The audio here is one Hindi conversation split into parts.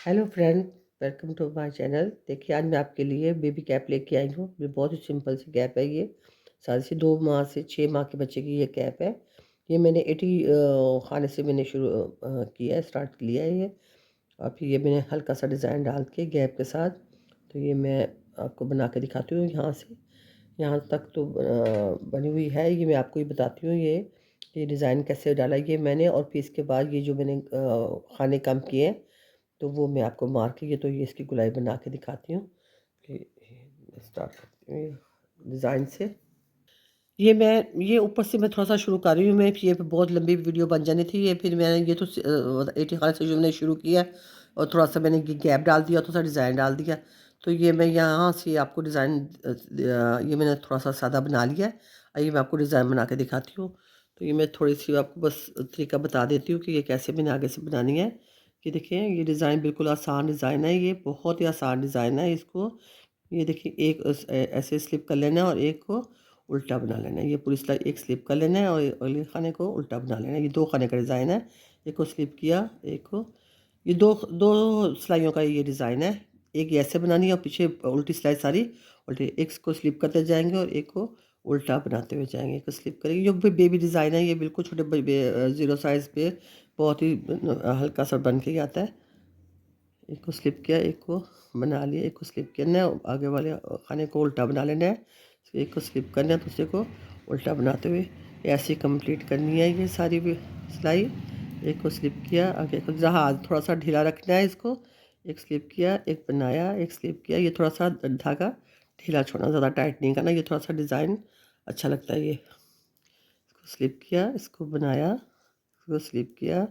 Hello friend, welcome to my channel. देखिए, आज मैं आपके लिए बेबी कैप लेके आई हूँ। ये बहुत ही सिंपल सी कैप है। ये शायद से 2 माह से 6 माह के बच्चे की ये कैप है। ये मैंने 80 खाने से मैंने शुरू किया है, स्टार्ट किया है ये। और फिर ये मैंने हल्का सा डिज़ाइन डाल के गैप के साथ, तो ये मैं आपको बना के दिखाती हूँ। यहाँ से यहाँ तक तो बनी हुई है। ये मैं आपको ये बताती हूँ, ये डिज़ाइन कैसे डाला ये मैंने। और फिर इसके बाद ये जो मैंने खाने कम किए हैं, तो वो मैं आपको मार के ये इसकी गोलाई बना के दिखाती हूँ कि स्टार्ट करती हूँ ये डिज़ाइन से। ये ऊपर से मैं थोड़ा-सा शुरू कर रही हूँ। मैं ये बहुत लंबी वीडियो बन जानी थी। ये फिर मैंने ये तो 80 खाने से जो मैंने शुरू किया और थोड़ा-सा मैंने गैप डाल दिया, थोड़ा-सा डिज़ाइन डाल दिया। तो ये मैं यहाँ से आपको डिज़ाइन ये मैंने थोड़ा-सा सादा बना लिया है। ये मैं आपको डिज़ाइन बना के दिखाती हूँ। तो ये मैं थोड़ी-सी आपको बस तरीका बता देती हूँ कि ये कैसे मैंने आगे से बनानी है। ये देखिए, ये डिज़ाइन बिल्कुल आसान डिज़ाइन है। ये बहुत ही आसान डिज़ाइन है। इसको ये देखिए, एक ऐसे स्लिप कर लेना है और एक को उल्टा बना लेना है। ये पूरी सिलाई एक स्लिप कर लेना है और अगले खाने को उल्टा बना लेना है। ये 2 खाने का डिज़ाइन है। एक को स्लिप किया, एक को ये 2 सिलाइयों का ये डिज़ाइन है। एक ये ऐसे बनानी है और पीछे उल्टी सिलाई सारी उल्टी। एक को स्लिप करते जाएँगे और एक को उल्टा बनाते हुए जाएँगे। एक को स्लिप करेंगे। जो बेबी डिज़ाइन है, ये बिल्कुल छोटे ज़ीरो साइज़ पे बहुत ही हल्का सा बन के ही आता है। एक को स्लिप किया, एक को बना लिया, एक को स्लिप करना है, आगे वाले खाने को उल्टा बना लेना है। फिर एक को स्लिप करना है, दूसरे को उल्टा बनाते हुए ऐसे कंप्लीट करनी है ये सारी भी सिलाई। एक को स्लिप किया, आगे को जहाँ हाथ थोड़ा-सा ढीला रखना है इसको। एक स्लिप किया, एक बनाया, एक स्लिप किया। ये थोड़ा-सा धागा ढीला छोड़ना, ज़्यादा टाइट नहीं करना। ये थोड़ा-सा डिज़ाइन अच्छा लगता है ये। इसको स्लिप किया, इसको बनाया, इसको स्लिप किया।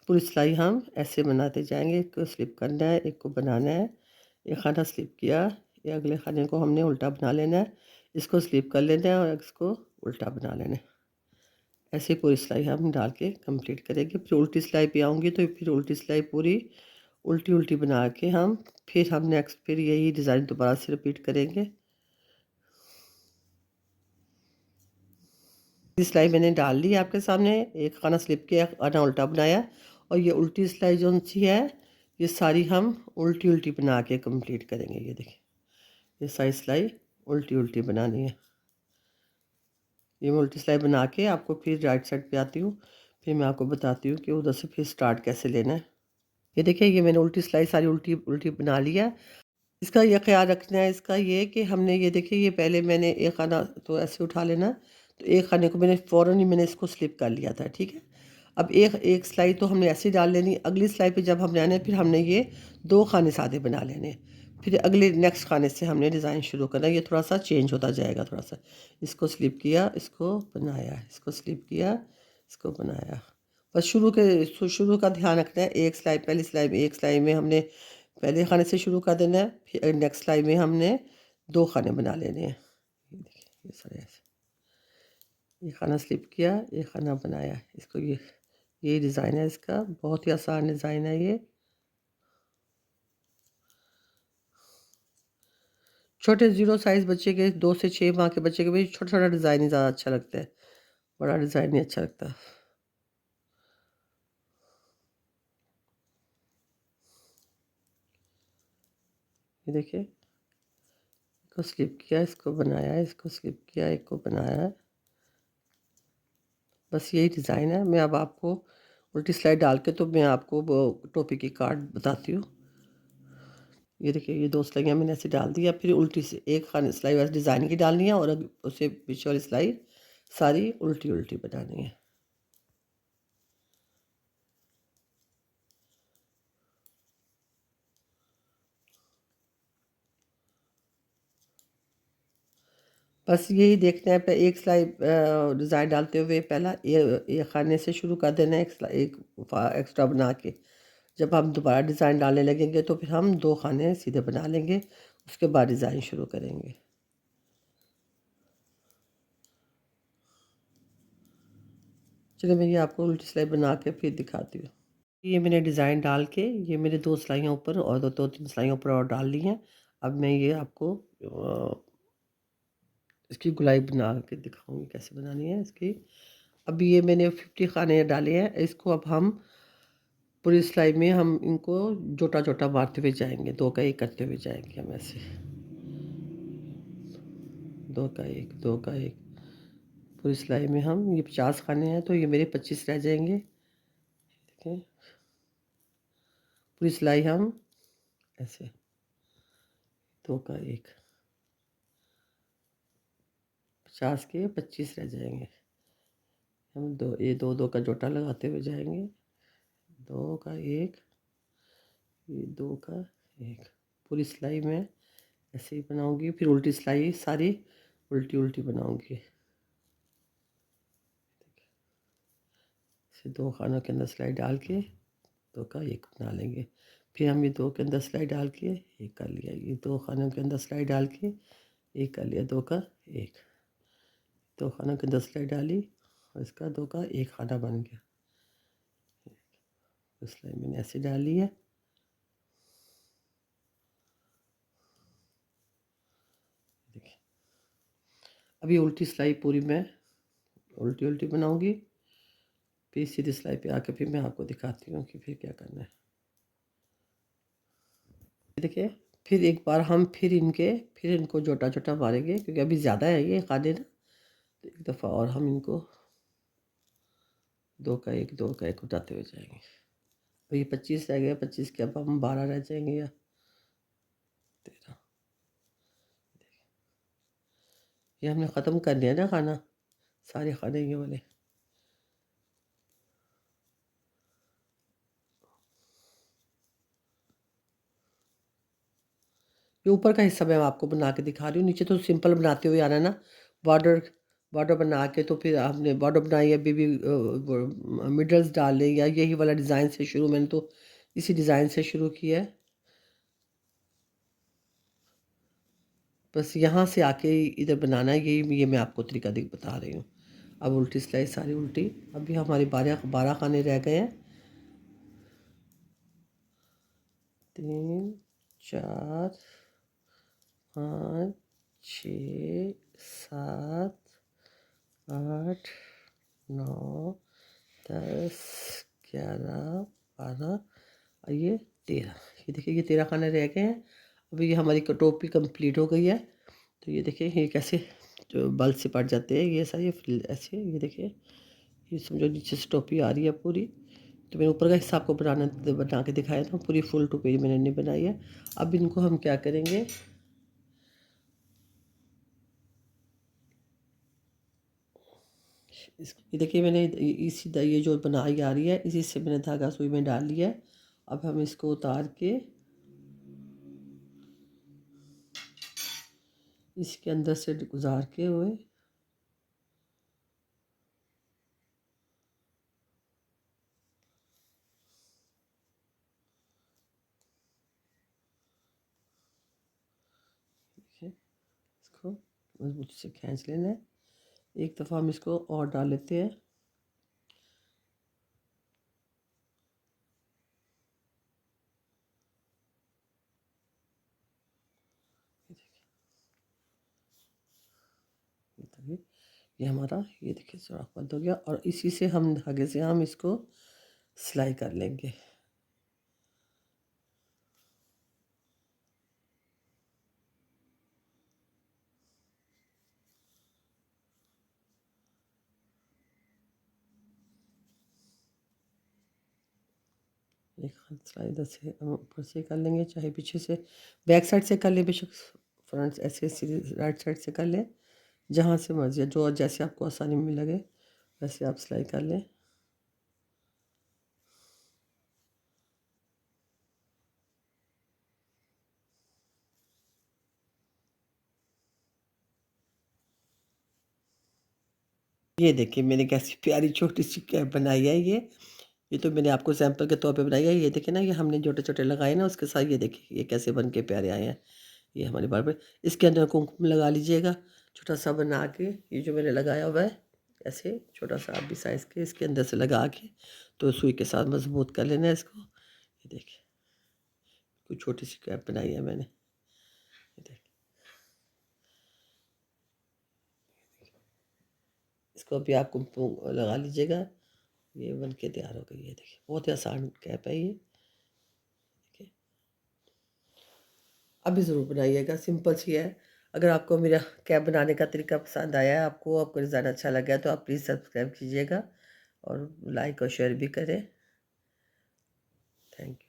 पूरी सिलाई हम ऐसे बनाते जाएंगे। एक को स्लिप करना है, एक को बनाना है। एक खाना स्लिप किया, ये अगले खाने को हमने उल्टा बना लेना है। इसको स्लिप कर लेना है और इसको उल्टा बना लेना है। ऐसे पूरी सिलाई हम डाल के कंप्लीट करेंगे। फिर उल्टी सिलाई पे आऊँगी तो फिर उल्टी सिलाई पूरी उल्टी उल्टी बना के हम नेक्स्ट फिर यही डिज़ाइन दोबारा से रिपीट करेंगे। सिलाई मैंने डाल ली आपके सामने। एक खाना स्लिप किया, एक खाना उल्टा बनाया। और ये उल्टी सिलाई जो सी है, ये सारी हम उल्टी उल्टी बना के कंप्लीट करेंगे। ये देखिए, ये सारी सिलाई उल्टी उल्टी बनानी है। ये मैं उल्टी सिलाई बना के आपको फिर राइट साइड पे आती हूँ। फिर मैं आपको बताती हूँ कि उधर से फिर स्टार्ट कैसे लेना है। ये देखिए, ये मैंने उल्टी सिलाई सारी उल्टी उल्टी बना लिया। इसका ये ख़्याल रखना है, इसका ये कि हमने ये देखिए, ये पहले मैंने एक खाना तो ऐसे उठा लेना। तो एक खाने को मैंने फ़ौरन ही मैंने इसको स्लिप कर लिया था, ठीक है। अब एक एक सिलाई तो हमने ऐसे ही डाल लेनी। अगली सिलाई पे जब हमने आना है, फिर हमने ये 2 खाने सादे बना लेने। फिर अगले नेक्स्ट खाने से हमने डिज़ाइन शुरू करना है। ये थोड़ा-सा चेंज होता जाएगा थोड़ा-सा। इसको स्लिप किया, इसको बनाया, इसको स्लिप किया, इसको बनाया। बस शुरू का ध्यान रखना है। एक सिलाई पहली सिलाई में एक सिलाई में हमने पहले खाने से शुरू कर देना है। फिर नेक्स्ट सिलाई में हमने 2 खाने बना लेने हैं। ये देखिए, ये सारे ऐसे। ये खाना स्लिप किया, ये खाना बनाया। इसको ये डिज़ाइन है इसका। बहुत ही आसान डिज़ाइन है ये। छोटे ज़ीरो साइज़ बच्चे के 2 से 6 माह के बच्चे के भी छोटा-छोटा डिज़ाइन ही ज़्यादा अच्छा लगता है। बड़ा डिज़ाइन नहीं अच्छा लगता। ये देखिए, इसको स्लिप किया, इसको बनाया, इसको स्लिप किया, एक को बनाया। बस यही डिज़ाइन है। मैं अब आपको उल्टी सिलाई डाल के तो मैं आपको वो टोपी की कार्ड बताती हूँ। ये देखिए, ये 2 सिलाइयाँ मैंने ऐसे डाल दी। अब फिर उल्टी से एक खाने सिलाई वैसे डिज़ाइन की डालनी है और उसे पीछे वाली सिलाई सारी उल्टी-उल्टी बनानी है। बस यही देखना है। एक सिलाई डिज़ाइन डालते हुए पहला ये खाने से शुरू कर देना है, एक एक्स्ट्रा बना के। जब हम दोबारा डिज़ाइन डालने लगेंगे तो फिर हम 2 खाने सीधे बना लेंगे, उसके बाद डिज़ाइन शुरू करेंगे। चलिए, मैं ये आपको उल्टी सिलाई बना के फिर दिखाती हूँ। ये मैंने डिज़ाइन डाल के ये मेरे 2 सिलाइयाँ ऊपर और 2-3 सिलाइयाँ ऊपर और डाल ली हैं। अब मैं ये आपको इसकी गोलाई बना के दिखाऊँगी कैसे बनानी है इसकी। अब ये मैंने 50 खाने डाले हैं। इसको अब हम पूरी सिलाई में हम इनको जोटा-जोटा मारते हुए जाएँगे, 2 का 1 करते हुए जाएँगे हम ऐसे। 2 का 1, 2 का 1। पूरी सिलाई में हम ये 50 खाने हैं तो ये मेरे 25 रह जाएँगे। ठीक है? पूरी सिलाई हम ऐसे 2 का 1, 50 के 25 रह जाएँगे। हम 2 ये 2-2 का जोटा लगाते हुए जाएँगे। 2 का 1, ये 2 का 1। पूरी सिलाई में ऐसे ही बनाऊँगी, फिर उल्टी सिलाई सारी उल्टी-उल्टी बनाऊँगी। ऐसे 2 खानों के अंदर सिलाई डाल के 2 का 1 बना लेंगे। फिर हम ये 2 के अंदर सिलाई डाल के 1 कर लिया। ये 2 खानों के अंदर सिलाई डाल के 1 कर लिया, 2 का 1। 2 खानों के अंदर सिलाई डाली और इसका 2 का 1 खाना बन गया। तो सिलाई मैंने ऐसे डाली है। देखिए, अब ये उल्टी सिलाई पूरी मैं उल्टी-उल्टी बनाऊँगी। फिर सीधी सिलाई पे आके फिर मैं आपको दिखाती हूँ कि फिर क्या करना है। देखिए, फिर एक बार हम फिर इनको जोटा-जोटा मारेंगे क्योंकि अभी ज़्यादा है ये खाने ना, तो एक दफ़ा और हम इनको 2 का 1, 2 का 1 उठाते हुए जाएँगे। तो ये 25 रह गए, 25 के अब हम 12 रह जाएँगे या 13। ये हमने ख़त्म कर लिया ना खाना, सारे खाने ये वाले। ये ऊपर का हिस्सा मैं आपको बना के दिखा रही हूँ, नीचे तो सिंपल बनाते हुए आना ना। बॉर्डर बॉर्डर बना के तो फिर आपने बॉर्डर बनाई है, बेबी वो मिडल्स डाल लें या यही वाला डिज़ाइन से शुरू, मैंने तो इसी डिज़ाइन से शुरू किया है। बस यहाँ से आके इधर बनाना है, ये मैं आपको तरीका बता रही हूँ। अब उल्टी सिलाई सारी उल्टी, अभी हमारे 12 खाने रह गए हैं। 3, 4, 5, 6, 7, 8, 9, 10, 11, 12 और ये 13। ये देखिए ये 13 खाने रह गए हैं। अभी ये हमारी टोपी कंप्लीट हो गई है। तो ये देखिए ये कैसे जो बल से पड़ जाते हैं ये सारे ऐसे, ये देखिए ये समझो नीचे से टोपी आ रही है पूरी। तो मैंने ऊपर का हिस्सा आपको बना के दिखाया था, पूरी फुल टोपी मैंने नहीं बनाई है। अब इनको हम क्या करेंगे, ये देखिए मैंने इसी ये जो बनाई आ रही है इसी से मैंने धागा सुई में डाल लिया है। अब हम इसको उतार के इसके अंदर से गुजार के हुए देखिए इसको मजबूती से खींच लेना है। एक दफ़ा हम इसको और डाल लेते हैं। ये देखिए ये हमारा ये देखिए सुराख बंद हो गया और इसी से हम धागे से हम इसको सिलाई कर लेंगे। एक हाथ सिलाई इधर से ऊपर से कर लेंगे, चाहे पीछे से बैक साइड से कर लें, बेशक फ्रंट ऐसे सीधे राइट साइड से कर लें, जहाँ से मर्जी है, जो जैसे आपको आसानी में लगे वैसे आप सिलाई कर लें। ये देखिए मैंने कैसी प्यारी छोटी सी कैप बनाई है ये तो मैंने आपको सैंपल के तौर पे बनाई है। ये देखिए ना, ये हमने छोटे-छोटे लगाए ना उसके साथ, ये देखिए ये कैसे बन के प्यारे आए हैं। ये हमारे बाल पे इसके अंदर कुमकुम लगा लीजिएगा, छोटा-सा बना के, ये जो मैंने लगाया हुआ है, ऐसे छोटा-सा आप भी साइज़ के इसके अंदर से लगा के, तो सुई के साथ मज़बूत कर लेना है इसको। ये देखिए, कोई छोटी सी कैप बनाई है मैंने। ये देखिए, इसको अभी आप कुमकुम लगा लीजिएगा। ये बन के तैयार हो गई है। देखिए बहुत ही आसान कैप है ये। देखिए अभी ज़रूर बनाइएगा, सिंपल सी है। अगर आपको मेरा कैप बनाने का तरीका पसंद आया है, आपको डिज़ाइन अच्छा लगा तो आप प्लीज़ सब्सक्राइब कीजिएगा और लाइक और शेयर भी करें। Thank you.